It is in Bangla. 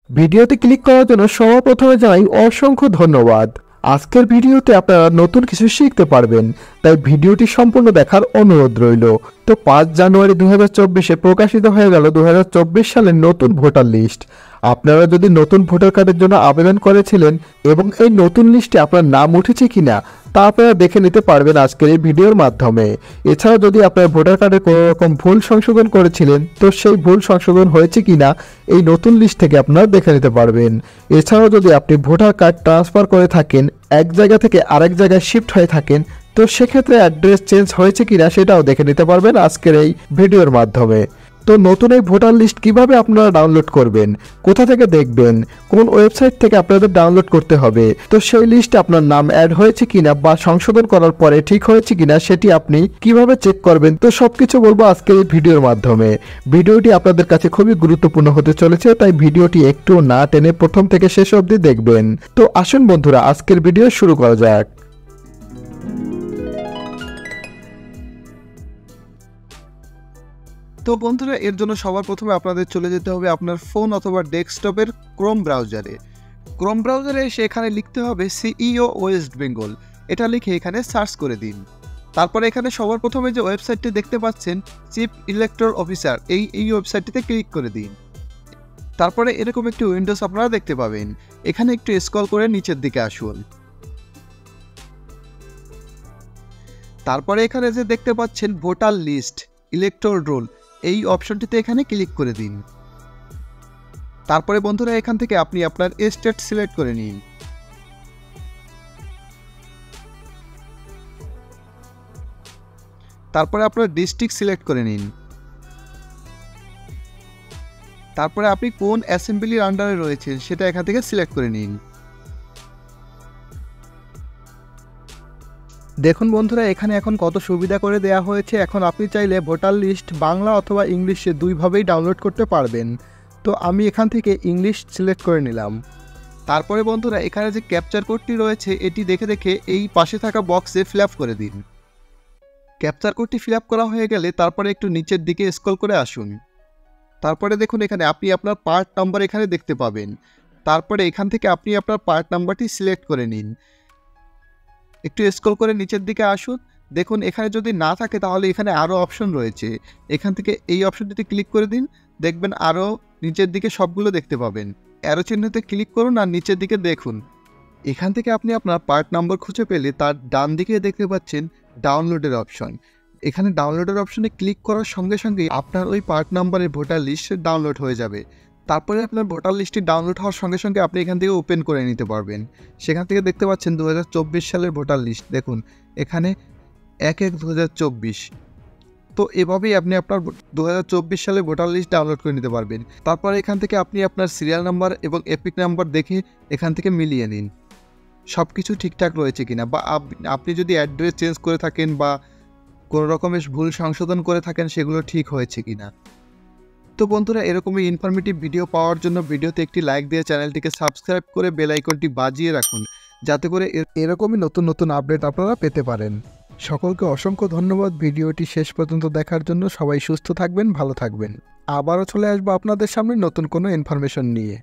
ভিডিওতে ক্লিক করার জন্য সর্বপ্রথমে জানাই অসংখ্য ধন্যবাদ। আজকের ভিডিওতে আপনারা নতুন কিছু শিখতে পারবেন, তাই ভিডিওটি সম্পূর্ণ দেখার অনুরোধ রইল। তো 5 জানুয়ারি 2024-এ প্রকাশিত হয়ে গেল 2024 সালের নতুন ভোটার লিস্ট। আপনারা যদি নতুন ভোটার কার্ডের জন্য আবেদন করেছিলেন এবং এই নতুন লিস্টে আপনার নাম উঠেছে কিনা তা আপনারা দেখে নিতে পারবেন আজকের এই ভিডিওর মাধ্যমে। এছাড়াও যদি আপনার ভোটার কার্ডে কোনো রকম ভুল সংশোধন করেছিলেন তো সেই ভুল সংশোধন হয়েছে কিনা এই নতুন লিস্ট থেকে আপনারা দেখে নিতে পারবেন। এছাড়াও যদি আপনি ভোটার কার্ড ট্রান্সফার করে থাকেন, এক জায়গা থেকে আরেক জায়গায় শিফট হয়ে থাকেন, তো সেক্ষেত্রে অ্যাড্রেস চেঞ্জ হয়েছে কিনা সেটাও দেখে নিতে পারবেন আজকের এই ভিডিওর মাধ্যমে। তো নতুন এই ভোটার লিস্ট কিভাবে আপনারা ডাউনলোড করবেন, কোথা থেকে দেখবেন, কোন ওয়েবসাইট থেকে আপনাদের ডাউনলোড করতে হবে, তো সেই লিস্টে আপনার নাম অ্যাড হয়েছে কিনা বা সংশোধন করার পরে ঠিক হয়েছে কিনা সেটি আপনি কিভাবে চেক করবেন, তো সবকিছু বলবো আজকের এই ভিডিওর মাধ্যমে। ভিডিওটি আপনাদের কাছে খুবই গুরুত্বপূর্ণ হতে চলেছে, তাই ভিডিওটি একটু না টেনে প্রথম থেকে শেষ অবধি দেখবেন। তো আসুন বন্ধুরা, আজকের ভিডিও শুরু করা যাক। তো বন্ধুরা, এর জন্য সবার প্রথমে আপনাদের চলে যেতে হবে আপনার ফোন অথবা ডেস্কটপের ক্রোম ব্রাউজারে। ক্রোম ব্রাউজারে এসে এখানে লিখতে হবে সিইও ওয়েস্ট বেঙ্গল, এটা লিখে এখানে সার্চ করে দিন। তারপরে এখানে সবার প্রথমে যে ওয়েবসাইটটি দেখতে পাচ্ছেন চিফ ইলেকটোরাল অফিসার, এই ওয়েবসাইটটিতে ক্লিক করে দিন। তারপরে এরকম একটি উইন্ডোজ আপনারা দেখতে পাবেন। এখানে একটু স্ক্রল করে নিচের দিকে আসুন। তারপরে এখানে যে দেখতে পাচ্ছেন ভোটার লিস্ট ইলেকটোরাল রোল, এই অপশনটিতে এখানে ক্লিক করে দিন। তারপরে বন্ধুরা, এখান থেকে আপনি আপনার স্টেট সিলেক্ট করে নিন। তারপরে আপনার ডিস্ট্রিক্ট সিলেক্ট করে নিন। তারপরে আপনি কোন অ্যাসেম্বলির আন্ডারে রয়েছেন সেটা এখান থেকে সিলেক্ট করে নিন। দেখুন বন্ধুরা, এখানে এখন কত সুবিধা করে দেয়া হয়েছে। এখন আপনি চাইলে ভোটার লিস্ট বাংলা অথবা ইংলিশে দুইভাবেই ডাউনলোড করতে পারবেন। তো আমি এখান থেকে ইংলিশ সিলেক্ট করে নিলাম। তারপরে বন্ধুরা, এখানে যে ক্যাপচার কোডটি রয়েছে এটি দেখে দেখে এই পাশে থাকা বক্সে ফিল আপ করে দিন। ক্যাপচার কোডটি ফিল আপ করা হয়ে গেলে তারপরে একটু নিচের দিকে স্ক্রল করে আসুন। তারপরে দেখুন এখানে আপনি আপনার পার্ট নাম্বার এখানে দেখতে পাবেন। তারপরে এখান থেকে আপনি আপনার পার্ট নাম্বারটি সিলেক্ট করে নিন। একটু স্ক্রল করে নিচের দিকে আসুন। দেখুন এখানে যদি না থাকে তাহলে এখানে আরও অপশন রয়েছে, এখান থেকে এই অপশনটিতে ক্লিক করে দিন। দেখবেন আরও নিচের দিকে সবগুলো দেখতে পাবেন। অ্যারো চিহ্নতে ক্লিক করুন আর নিচের দিকে দেখুন। এখান থেকে আপনি আপনার পার্ট নাম্বার খুঁজে পেলে তার ডান দিকে দেখতে পাচ্ছেন ডাউনলোডের অপশন। এখানে ডাউনলোডের অপশনে ক্লিক করার সঙ্গে সঙ্গেই আপনার ওই পার্ট নাম্বারের ভোটার লিস্ট ডাউনলোড হয়ে যাবে। তারপরে আপনার ভোটার লিস্টটি ডাউনলোড হওয়ার সঙ্গে সঙ্গে আপনি এখান থেকে ওপেন করে নিতে পারবেন। সেখান থেকে দেখতে পাচ্ছেন 2024 সালের ভোটার লিস্ট। দেখুন এখানে 1/1/2024। তো এভাবেই আপনি আপনার 2024 সালে ভোটার লিস্ট ডাউনলোড করে নিতে পারবেন। তারপর এখান থেকে আপনি আপনার সিরিয়াল নাম্বার এবং এপিক নাম্বার দেখে এখান থেকে মিলিয়ে নিন সব কিছু ঠিকঠাক রয়েছে কিনা, বা আপনি যদি অ্যাড্রেস চেঞ্জ করে থাকেন বা কোনো রকমের ভুল সংশোধন করে থাকেন সেগুলো ঠিক হয়েছে কিনা। তো বন্ধুরা, এরকমই ইনফরমেটিভ ভিডিও পাওয়ার জন্য ভিডিওতে একটি লাইক দিয়ে চ্যানেলটিকে সাবস্ক্রাইব করে বেল আইকনটি বাজিয়ে রাখুন, যাতে করে এরকমই নতুন নতুন আপডেট আপনারা পেতে পারেন। সকলকে অসংখ্য ধন্যবাদ ভিডিওটি শেষ পর্যন্ত দেখার জন্য। সবাই সুস্থ থাকবেন, ভালো থাকবেন। আবারও চলে আসবো আপনাদের সামনে নতুন কোনো ইনফরমেশন নিয়ে।